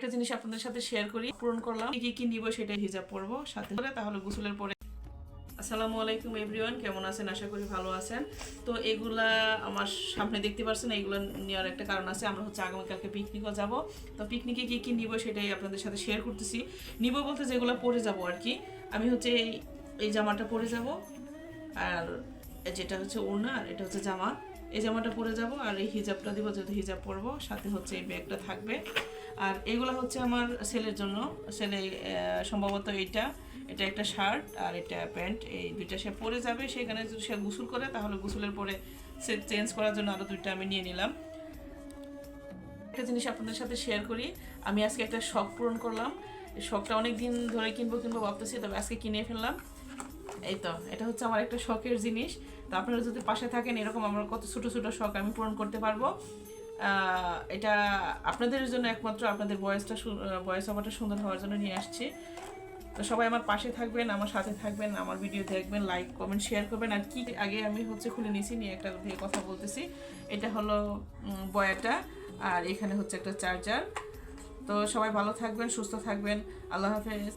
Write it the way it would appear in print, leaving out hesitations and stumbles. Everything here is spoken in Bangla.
একটা জিনিস আপনাদের সাথে শেয়ার করি, পূরণ করলাম কি কি নিব সেটাই হিজাব পরবো সাথে করে, তাহলে গোসলের পরে। আসসালামু আলাইকুম এভরিওয়ান, কেমন আছেন? আশা করি ভালো আছেন। তো এগুলা আমার সামনে দেখতে পাচ্ছেন, এইগুলো নেওয়ার একটা কারণ আছে। আমরা হচ্ছে আগামীকালকে পিকনিকও যাব। তো পিকনিকে কি কি নিব সেটাই আপনাদের সাথে শেয়ার করতেছি। নিব বলতে যেগুলো পরে যাব আর কি। আমি হচ্ছে এই জামাটা পরে যাব, আর যেটা হচ্ছে ওড়না, আর এটা হচ্ছে জামা। এই জামাটা পরে যাব, আর এই হিজাবটা দিব, যেহেতু হিজাব পরবো। সাথে হচ্ছে এই ব্যাগটা থাকবে। আর এগুলো হচ্ছে আমার ছেলের জন্য। ছেলে সম্ভবত এটা একটা শার্ট আর এটা প্যান্ট, এই দুইটা সে পরে যাবে। সেখানে যদি সে গোসল করে, তাহলে গোসলের পরে সে চেঞ্জ করার জন্য আরও দুইটা আমি নিয়ে নিলাম। একটা জিনিস আপনাদের সাথে শেয়ার করি, আমি আজকে একটা শখ পূরণ করলাম। এই শখটা অনেক দিন ধরে কিনবো ভাবতেছি, তবে আজকে কিনে ফেললাম। এই তো, এটা হচ্ছে আমার একটা শখের জিনিস। তো আপনারা যদি পাশে থাকেন, এরকম আমার কত ছোটো ছোটো শখ আমি পূরণ করতে পারবো। এটা আপনাদের জন্য, একমাত্র আপনাদের ভয়েস ওভারটা সুন্দর হওয়ার জন্য নিয়ে আসছি। তো সবাই আমার পাশে থাকবেন, আমার সাথে থাকবেন, আমার ভিডিও দেখবেন, লাইক কমেন্ট শেয়ার করবেন। আর কি আগে আমি হচ্ছে খুলে নিয়েছি, নিয়ে একটা দিয়ে কথা বলতেছি। এটা হলো বয়াটা, আর এখানে হচ্ছে একটা চার্জার। তো সবাই ভালো থাকবেন, সুস্থ থাকবেন। আল্লাহ হাফেজ।